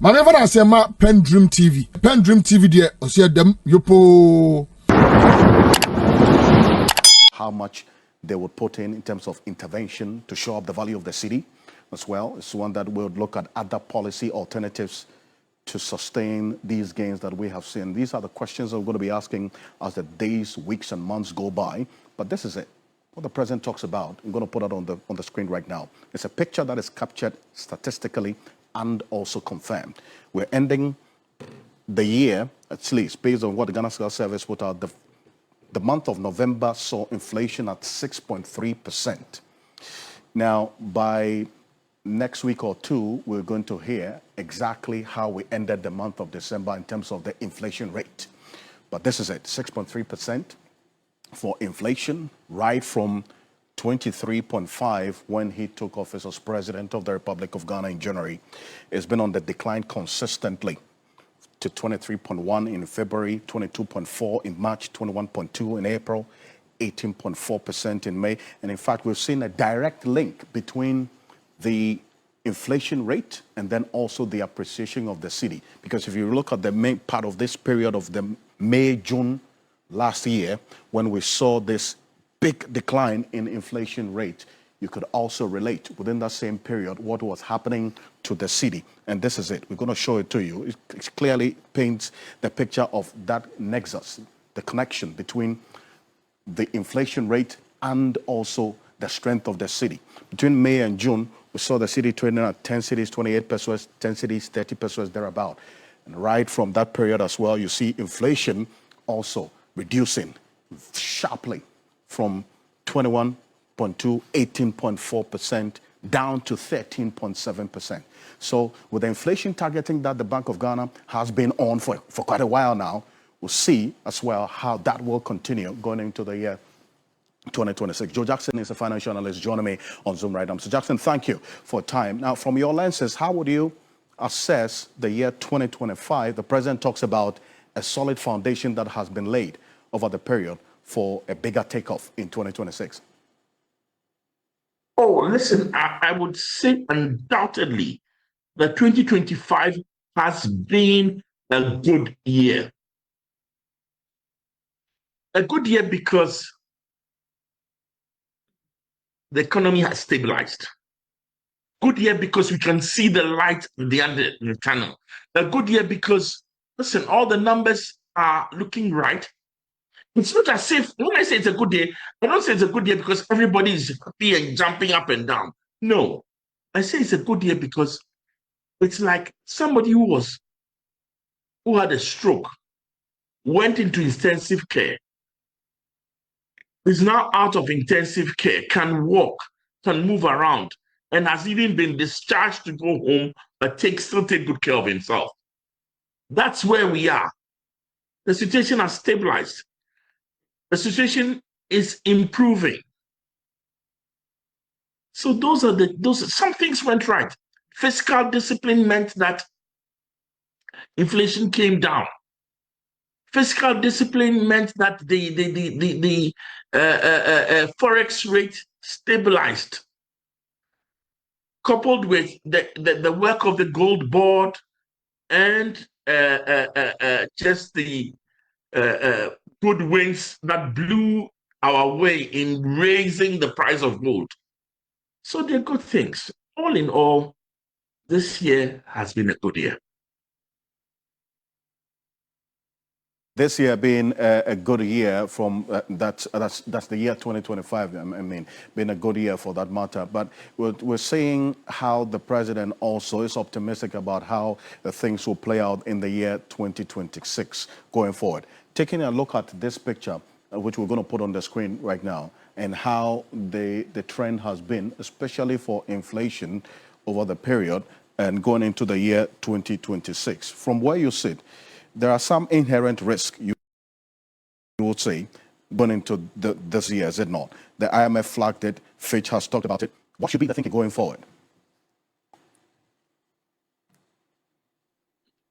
Maneva na sema PENDREAM TV. PENDREAM TV de osia dem yopo. How much they would put in terms of intervention to show up the value of the city as well. It's one that we would look at other policy alternatives to sustain these gains that we have seen. These are the questions that we're going to be asking as the days, weeks, and months go by. But this is it. What the president talks about, I'm going to put it on the screen right now. It's a picture that is captured statistically and also confirmed. We're ending the year, at least, based on what the Ghana Sales Service put out, the month of November saw inflation at 6.3%. Now, by next week or two, we're going to hear exactly how we ended the month of December in terms of the inflation rate. But this is it, 6.3% for inflation, right from 23.5 when he took office as president of the Republic of Ghana in January. It's been on the decline consistently to 23.1 in February, 22.4 in March, 21.2 in April, 18.4% in May. And in fact, we've seen a direct link between the inflation rate and then also the appreciation of the cedi. Because if you look at the main part of this period of the May, June last year, when we saw this big decline in inflation rate, you could also relate within that same period what was happening to the cedi. And this is it. We're going to show it to you. It clearly paints the picture of that nexus, the connection between the inflation rate and also the strength of the cedi. Between May and June, we saw the cedi trading at 10 cedis, 28 pesos, 10 cedis, 30 pesos, thereabout. And right from that period as well, you see inflation also reducing sharply from 21.2, 18.4% down to 13.7%. So with the inflation targeting that the Bank of Ghana has been on for quite a while now, we'll see as well how that will continue going into the year 2026. Joe Jackson is a financial analyst joining me on Zoom right now. So Jackson, thank you for time. Now, from your lenses, how would you assess the year 2025? The president talks about a solid foundation that has been laid over the period for a bigger takeoff in 2026. Oh, listen, I would say undoubtedly that 2025 has been a good year. A good year because the economy has stabilized. Good year because we can see the light at the end of the tunnel. A good year because, listen, all the numbers are looking right. It's not as if, when I say it's a good day, I don't say it's a good year because everybody is happy and jumping up and down. No, I say it's a good year because it's like somebody who had a stroke, went into intensive care, is now out of intensive care, can walk, can move around, and has even been discharged to go home, but still take good care of himself. That's where we are. The situation has stabilized. The situation is improving. So some things went right. Fiscal discipline meant that inflation came down. Fiscal discipline meant that the forex rate stabilized. Coupled with the work of the gold board and just the good winds that blew our way in raising the price of gold. So they're good things. All in all, this year has been a good year. This year being a good year from that's the year 2025. I mean, been a good year for that matter. But we're seeing how the president also is optimistic about how things will play out in the year 2026 going forward. Taking a look at this picture, which we're going to put on the screen right now, and how the trend has been, especially for inflation over the period and going into the year 2026. From where you sit, there are some inherent risks, you would say, going into this year, is it not? The IMF flagged it, Fitch has talked about it. What should be the thinking going forward?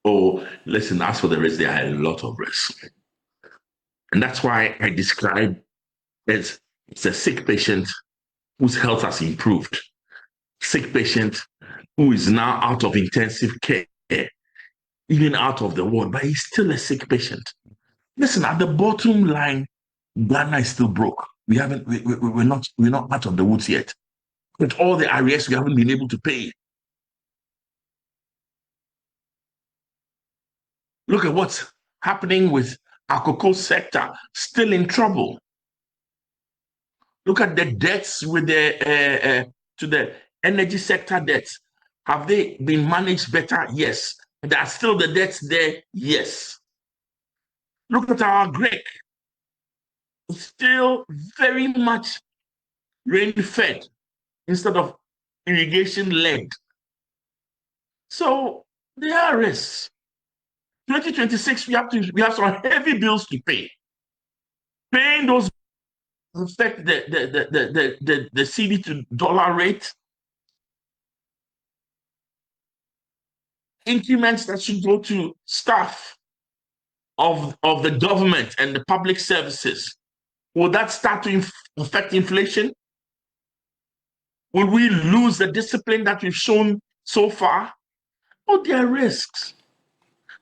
Oh, listen, as for the risk, there are a lot of risks. And that's why I describe it as a sick patient whose health has improved. Sick patient who is now out of intensive care even out of the world, but he's still a sick patient. Listen, at the bottom line, Ghana is still broke. We're not out of the woods yet. With all the arrears we haven't been able to pay. Look at what's happening with our cocoa sector, still in trouble. Look at the debts with to the energy sector debts. Have they been managed better? Yes. There are still the debts there? Yes. Look at our Greek. It's still very much rain-fed instead of irrigation-led. So there are risks. 2026, we have some heavy bills to pay. Paying those affect the CD to dollar rate. Increments that should go to staff of the government and the public services. Will that start to affect inflation? Will we lose the discipline that we've shown so far? Oh, there are risks.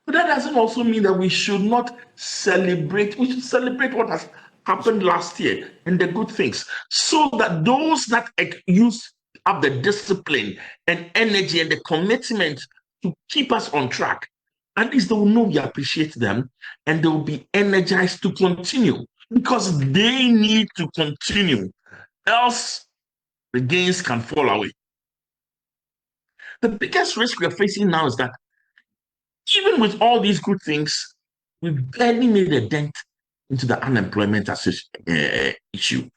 But that doesn't also mean that we should not celebrate. We should celebrate what has happened last year and the good things, so that those that use up the discipline and energy and the commitment to keep us on track, at least they will know we appreciate them and they will be energized to continue, because they need to continue. Else, the gains can fall away. The biggest risk we are facing now is that even with all these good things, we barely made a dent into the unemployment issue.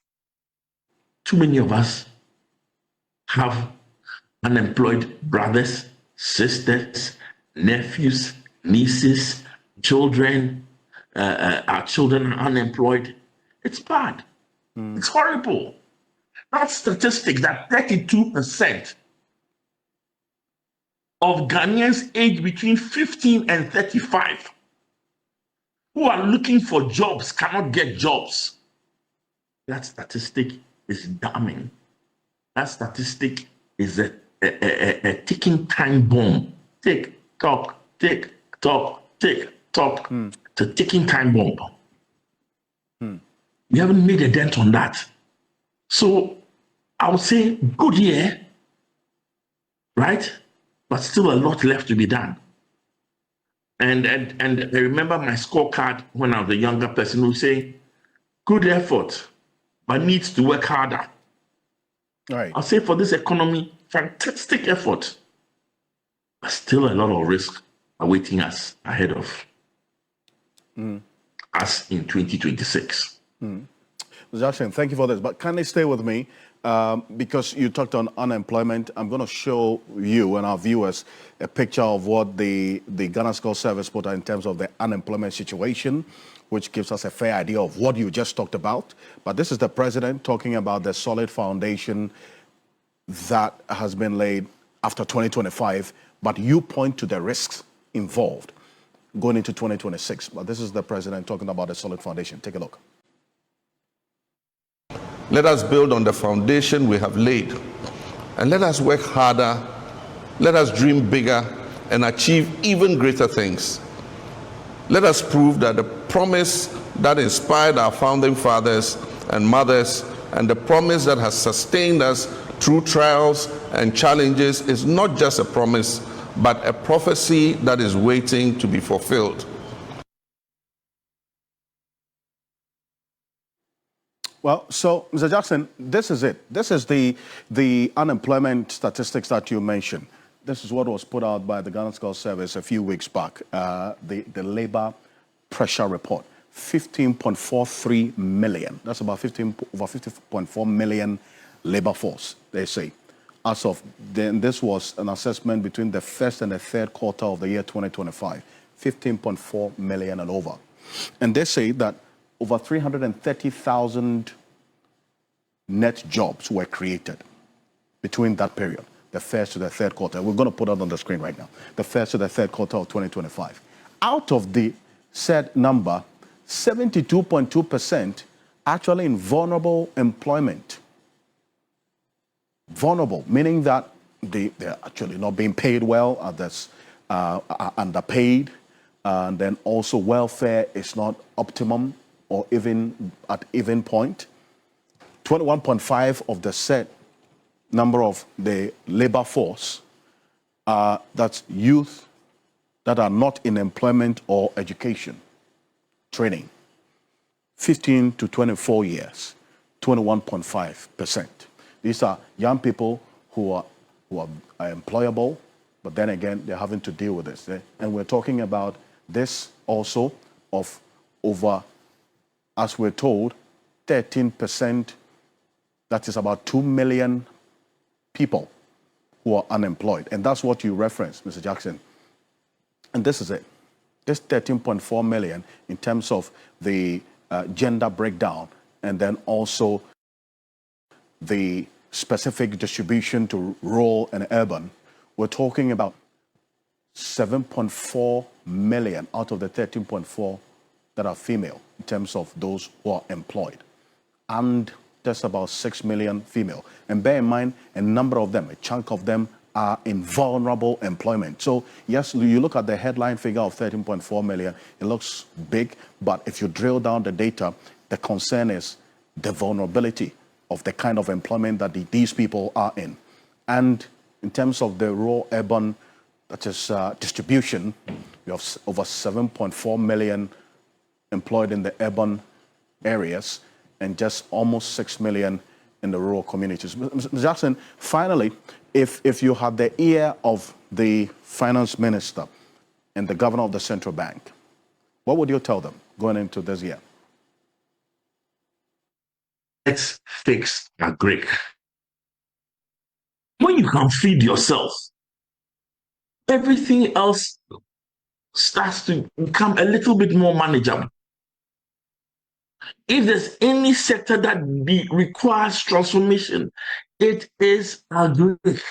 Too many of us have unemployed brothers, sisters, nephews, nieces, children. Our children are unemployed. It's bad. It's horrible. That statistic that 32% of Ghanaians aged between 15 and 35 who are looking for jobs cannot get jobs. That statistic is damning. That statistic is a ticking time bomb. Tick, tock, tick, tock, tick, tock. It's a ticking time bomb. We haven't made a dent on that. So I would say good year, right? But still a lot left to be done. And I remember my scorecard when I was a younger person who say, good effort, but needs to work harder. Right. I'll say for this economy, fantastic effort, but still a lot of risk awaiting us ahead of us in 2026. Jackson, thank you for this. But can you stay with me? Because you talked on unemployment, I'm going to show you and our viewers a picture of what the Ghana School Service put out in terms of the unemployment situation, which gives us a fair idea of what you just talked about. But this is the president talking about the solid foundation that has been laid after 2025. But you point to the risks involved going into 2026. But this is the president talking about a solid foundation. Take a look. Let us build on the foundation we have laid, and let us work harder, let us dream bigger and achieve even greater things. Let us prove that the promise that inspired our founding fathers and mothers, and the promise that has sustained us through trials and challenges, is not just a promise, but a prophecy that is waiting to be fulfilled. Well, so, Mr. Jackson, this is it. This is the unemployment statistics that you mentioned. This is what was put out by the Ghana School Service a few weeks back, the labor pressure report. 15.43 million. That's about over 50.4 million labor force, they say. As of then, this was an assessment between the first and the third quarter of the year 2025. 15.4 million and over. And they say that over 330,000 net jobs were created between that period, the first to the third quarter. We're going to put it on the screen right now. The first to the third quarter of 2025. Out of the said number, 72.2% actually in vulnerable employment. Vulnerable, meaning that they're actually not being paid well at this are underpaid, and then also welfare is not optimum or even at even point. 21.5 of the set number of the labor force, that's youth that are not in employment or education, training. 15 to 24 years, 21.5%. These are young people who are employable, but then again, they're having to deal with this. And we're talking about this also of over, as we're told, 13%, that is about 2 million people who are unemployed. And that's what you referenced, Mr. Jackson. And this is it. This 13.4 million in terms of the gender breakdown, and then also the specific distribution to rural and urban. We're talking about 7.4 million out of the 13.4 that are female in terms of those who are employed. And there's about 6 million female. And bear in mind, a number of them, a chunk of them, are in vulnerable employment. So yes, you look at the headline figure of 13.4 million, it looks big, but if you drill down the data, the concern is the vulnerability of the kind of employment that these people are in. And in terms of the rural urban, that is distribution, we have over 7.4 million employed in the urban areas and just almost 6 million in the rural communities. Ms. Jackson, finally, if you had the ear of the finance minister and the governor of the central bank, what would you tell them going into this year? Let's fix a Greek. When you can feed yourself, everything else starts to become a little bit more manageable. If there's any sector that requires transformation, it is agric.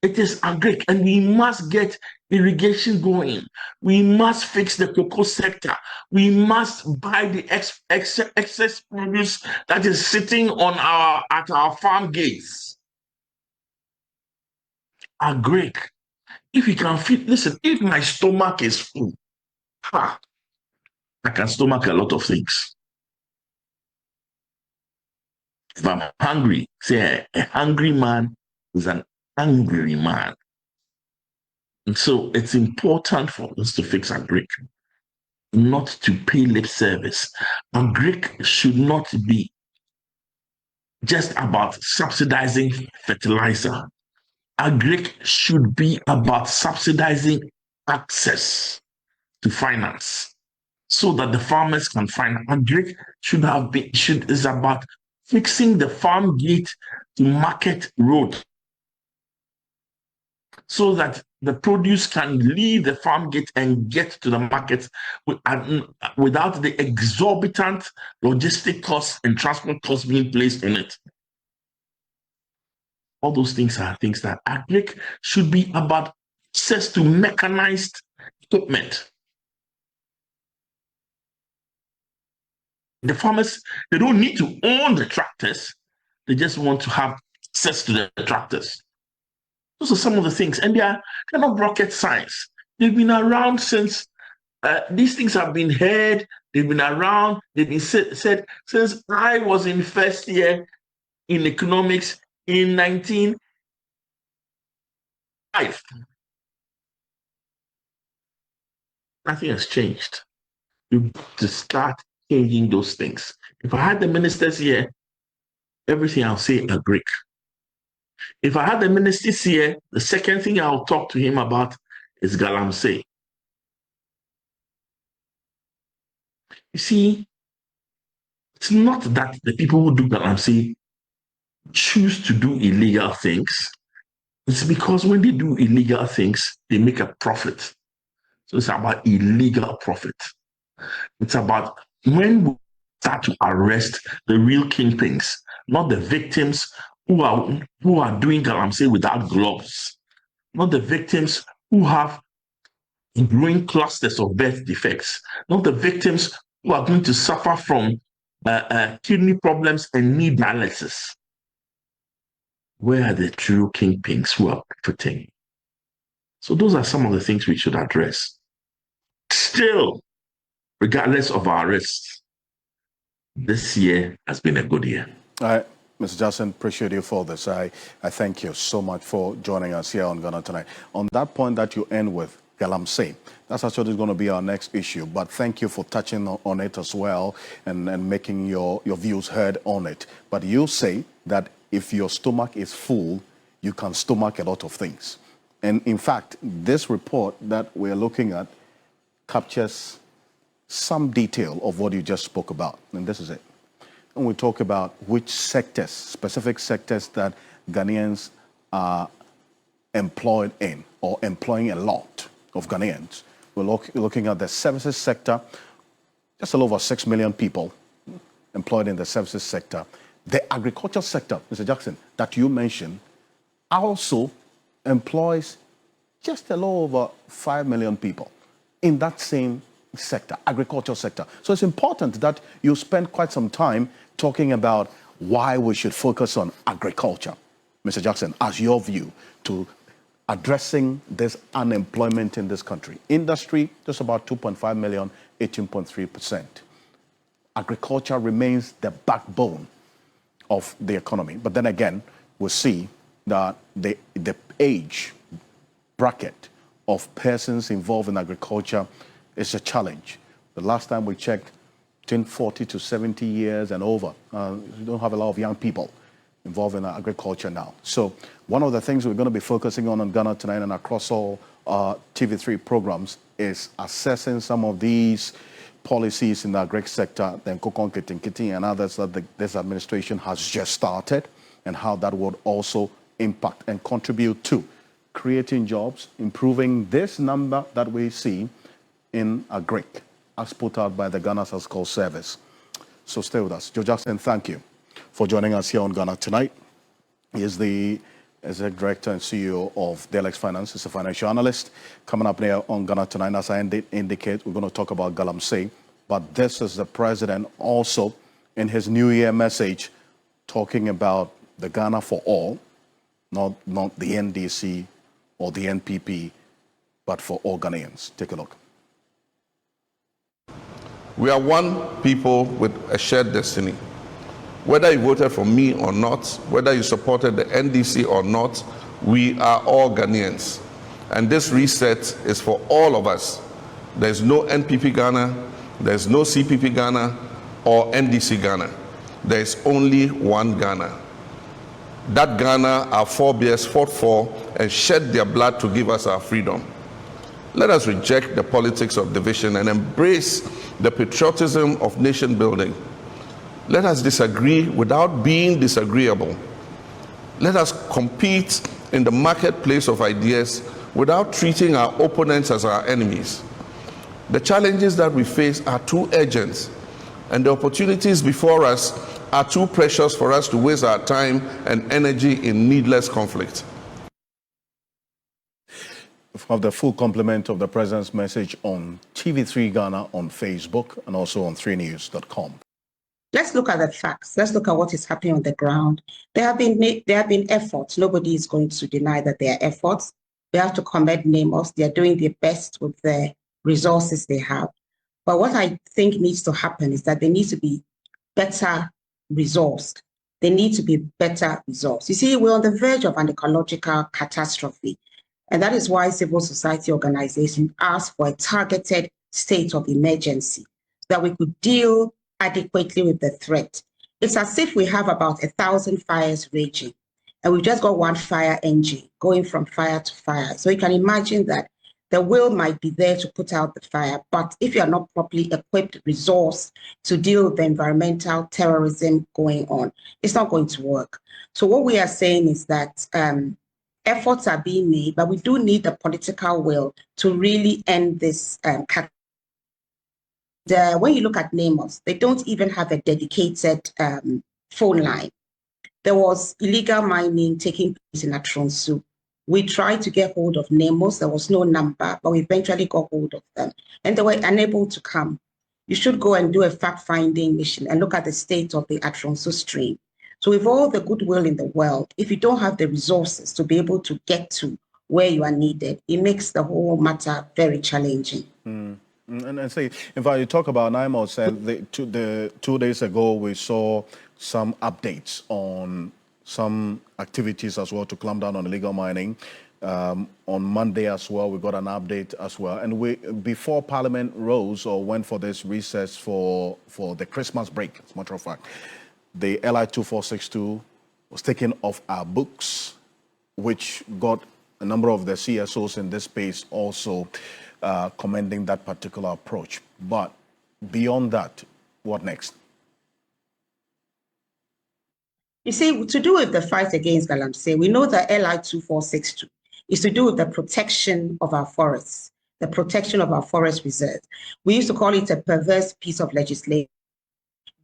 It is agric, and we must get irrigation going. We must fix the cocoa sector. We must buy the excess produce that is sitting on at our farm gates. Agric. If you can feed, listen, if my stomach is full, I can stomach a lot of things. If I'm hungry, say a hungry man is an angry man. And so it's important for us to fix agric, not to pay lip service. Agric should not be just about subsidizing fertilizer. Agric should be about subsidizing access to finance, so that the farmers can find. Agric is about fixing the farm gate to market road, so that the produce can leave the farm gate and get to the market without the exorbitant logistic costs and transport costs being placed on it. All those things are things that agric should be about access to mechanized equipment. The farmers, they don't need to own the tractors. They just want to have access to the tractors. Those are some of the things. And they're not rocket science. They've been around since, these things have been heard. They've been around. They've been said since I was in first year in economics in 1905. Nothing has changed. You have to start changing those things. If I had the ministers here, everything I'll say agric. If I had the ministers here, the second thing I'll talk to him about is galamsey. You see, it's not that the people who do galamsey choose to do illegal things. It's because when they do illegal things, they make a profit. So it's about illegal profit. It's about when we start to arrest the real kingpins, not the victims who are doing galamsey without gloves, not the victims who have growing clusters of birth defects, not the victims who are going to suffer from kidney problems and need dialysis. Where are the true kingpins who are profiting? So those are some of the things we should address. Still, regardless of our risks, this year has been a good year. Mr. Jackson, appreciate you for this. I thank you so much for joining us here on Ghana Tonight. On that point that you end with, Galamsey, that's actually going to be our next issue, but thank you for touching on it as well and making your views heard on it. But you say that if your stomach is full, you can stomach a lot of things. And in fact, this report that we're looking at captures some detail of what you just spoke about, and this is it. And we talk about which sectors, specific sectors that Ghanaians are employed in or employing a lot of Ghanaians. We're looking at the services sector, just a little over 6 million people employed in the services sector. The agriculture sector, Mr. Jackson, that you mentioned, also employs just a little over 5 million people in that same sector, agriculture sector. So it's important that you spend quite some time talking about why we should focus on agriculture, Mr. Jackson, as your view to addressing this unemployment in this country. Industry, just about 2.5 million, 18.3%. Agriculture remains the backbone of the economy. But then again, we see that the age bracket of persons involved in agriculture is a challenge. The last time we checked, between 40 to 70 years and over, we don't have a lot of young people involved in agriculture now. So one of the things we're going to be focusing on Ghana Tonight and across all TV3 programs is assessing some of these policies in the agri sector, the Nkokon Kitinkiti and others that this administration has just started, and how that would also impact and contribute to creating jobs, improving this number that we see in agri, as put out by the Ghana Sales Call Service. So stay with us. Joe Jackson, thank you for joining us here on Ghana Tonight. He is the Executive Director and CEO of DLX Finance. He's a financial analyst. Coming up here on Ghana Tonight, as I indicate, we're going to talk about Galamsey. But this is the president also in his New Year message talking about the Ghana for all, not the NDC or the NPP, but for all Ghanaians. Take a look. We are one people with a shared destiny. Whether you voted for me or not, whether you supported the NDC or not, we are all Ghanaians. And this reset is for all of us. There's no NPP Ghana, there's no CPP Ghana or NDC Ghana. There's only one Ghana. That Ghana our forebears fought for and shed their blood to give us our freedom. Let us reject the politics of division and embrace the patriotism of nation building. Let us disagree without being disagreeable. Let us compete in the marketplace of ideas without treating our opponents as our enemies. The challenges that we face are too urgent, and the opportunities before us are too precious for us to waste our time and energy in needless conflict. Of the full complement of the President's message on TV3 Ghana on Facebook and also on 3news.com. Let's look at the facts. Let's look at what is happening on the ground. There have been efforts. Nobody is going to deny that there are efforts. We have to commend NAMOS. They are doing their best with the resources they have. But what I think needs to happen is that they need to be better resourced. They need to be better resourced. You see, we're on the verge of an ecological catastrophe. And that is why civil society organizations asked for a targeted state of emergency so that we could deal adequately with the threat. It's as if we have about 1,000 fires raging, and we've just got one fire engine going from fire to fire. So you can imagine that the will might be there to put out the fire, but if you're not properly equipped, resourced to deal with the environmental terrorism going on, it's not going to work. So what we are saying is that efforts are being made, but we do need the political will to really end this when you look at NAMOS, they don't even have a dedicated phone line. There was illegal mining taking place in Atronsu. We tried to get hold of NAMOS. There was no number, but we eventually got hold of them, and they were unable to come. You should go and do a fact-finding mission and look at the state of the Atronsu stream. So with all the goodwill in the world, if you don't have the resources to be able to get to where you are needed. It makes the whole matter very challenging. And say, in fact, you talk about NIMO said the 2 days ago we saw some updates on some activities as well to clamp down on illegal mining. On Monday as well, we got an update as well. And before Parliament rose or went for this recess for the Christmas break, as a matter of fact, the LI 2462 was taken off our books, which got a number of the CSOs in this space also commending that particular approach. But beyond that, what next? You see, to do with the fight against galamsey, we know that LI 2462 is to do with the protection of our forests, the protection of our forest reserves. We used to call it a perverse piece of legislation.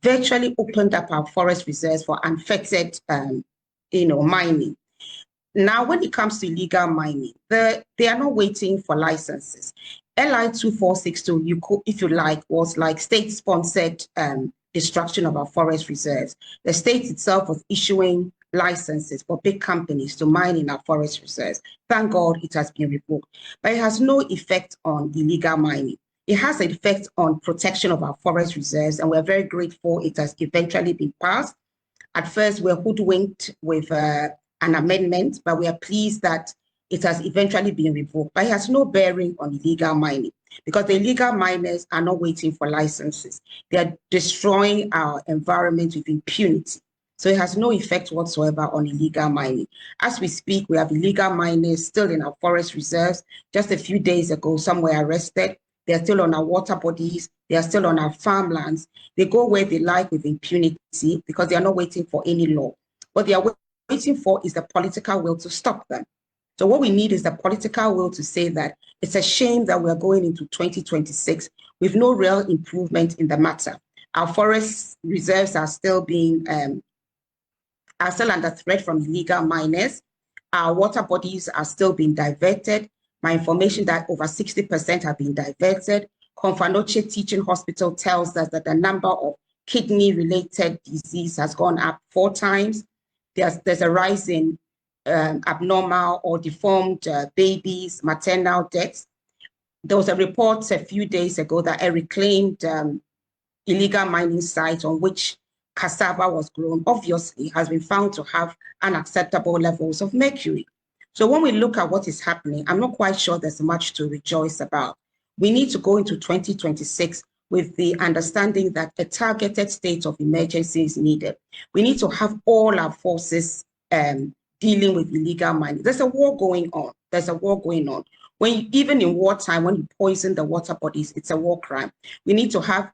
Virtually opened up our forest reserves for unfettered, mining. Now, when it comes to illegal mining, they are not waiting for licenses. LI 2462, if you like, was like state-sponsored destruction of our forest reserves. The state itself was issuing licenses for big companies to mine in our forest reserves. Thank God it has been revoked. But it has no effect on illegal mining. It has an effect on protection of our forest reserves, and we're very grateful it has eventually been passed. At first, we're hoodwinked with an amendment, but we are pleased that it has eventually been revoked. But it has no bearing on illegal mining because the illegal miners are not waiting for licenses. They are destroying our environment with impunity. So it has no effect whatsoever on illegal mining. As we speak, we have illegal miners still in our forest reserves. Just a few days ago, some were arrested. They are still on our water bodies. They are still on our farmlands. They go where they like with impunity because they are not waiting for any law. What they are waiting for is the political will to stop them. So what we need is the political will to say that it's a shame that we're going into 2026 with no real improvement in the matter. Our forest reserves are still under threat from illegal miners. Our water bodies are still being diverted. My information that over 60% have been diverted. Confanoche Teaching Hospital tells us that the number of kidney-related disease has gone up 4 times. There's a rise in abnormal or deformed babies, maternal deaths. There was a report a few days ago that a reclaimed illegal mining site on which cassava was grown, obviously has been found to have unacceptable levels of mercury. So when we look at what is happening, I'm not quite sure there's much to rejoice about. We need to go into 2026 with the understanding that a targeted state of emergency is needed. We need to have all our forces dealing with illegal mining. There's a war going on. There's a war going on. Even in wartime, when you poison the water bodies, it's a war crime. We need to have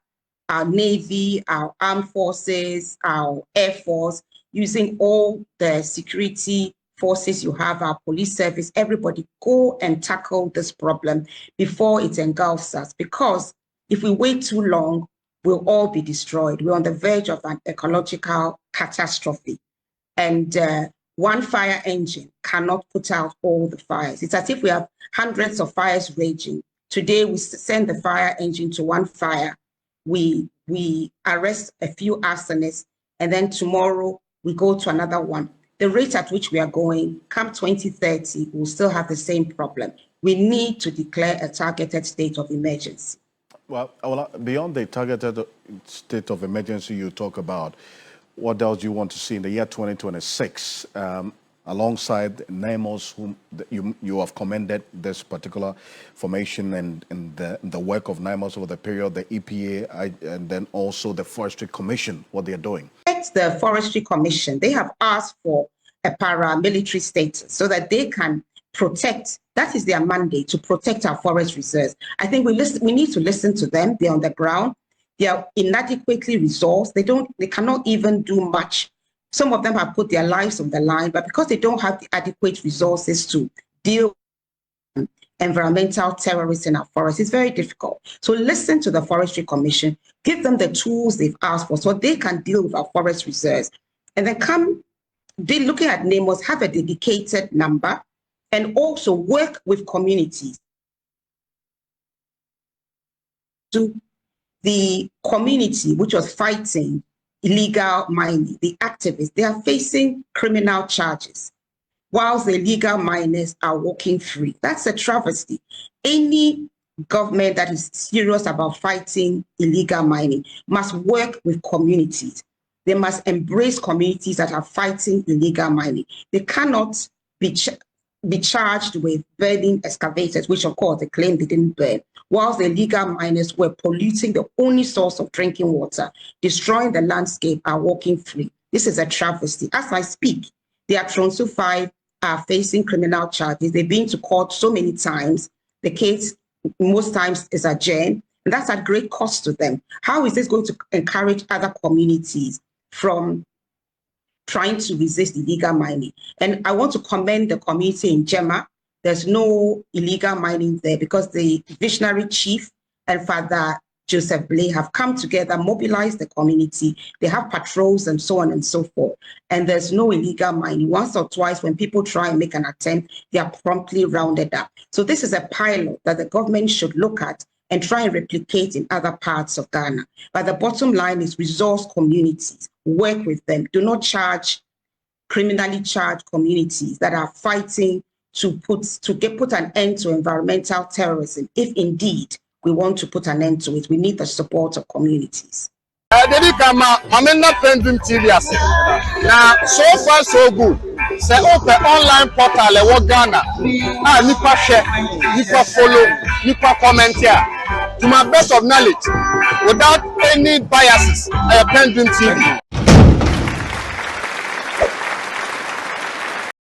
our Navy, our armed forces, our Air Force, using all the security forces you have, our police service, everybody go and tackle this problem before it engulfs us. Because if we wait too long, we'll all be destroyed. We're on the verge of an ecological catastrophe. And one fire engine cannot put out all the fires. It's as if we have hundreds of fires raging. Today, we send the fire engine to one fire. We arrest a few arsonists, and then tomorrow we go to another one. The rate at which we are going, come 2030, we'll still have the same problem. We need to declare a targeted state of emergency. Well, beyond the targeted state of emergency you talk about, what else do you want to see in the year 2026? Alongside NEMOS, whom you have commended this particular formation and the work of NEMOS over the period, the EPA, and then also the Forestry Commission, what they're doing. The Forestry Commission, they have asked for a paramilitary status so that they can protect. That is their mandate, to protect our forest reserves. I think we need to listen to them. They're on the ground. They are inadequately resourced. They cannot even do much. Some of them have put their lives on the line, but because they don't have the adequate resources to deal with environmental terrorists in our forests, it's very difficult. So listen to the Forestry Commission, give them the tools they've asked for so they can deal with our forest reserves. And then looking at NEMOS, have a dedicated number and also work with communities. To the community which was fighting illegal mining, the activists, they are facing criminal charges. whilst the illegal miners are walking free. That's a travesty. Any government that is serious about fighting illegal mining must work with communities. They must embrace communities that are fighting illegal mining. They cannot be charged with burning excavators, which of course they claim they didn't burn, whilst the illegal miners were polluting the only source of drinking water, destroying the landscape, are walking free. This is a travesty. As I speak, the Atronso 5 are facing criminal charges. They've been to court so many times. The case most times is adjourned, and that's at great cost to them. How is this going to encourage other communities from trying to resist illegal mining? And I want to commend the community in Jema. There's no illegal mining there because the visionary chief and Father Joseph Blay have come together, mobilized the community. They have patrols and so on and so forth. And there's no illegal mining. Once or twice, when people try and make an attempt, they are promptly rounded up. So this is a pilot that the government should look at and try and replicate in other parts of Ghana. But the bottom line is resource communities, work with them. Do not charge criminally charged communities that are fighting to put an end to environmental terrorism. If indeed we want to put an end to it, we need the support of communities. PENDREAM TV now, so far so good. Say open online portal e Ghana. Nipa share, nipa follow, nipa comment here. To my best of knowledge, without any biases, PENDREAM TV.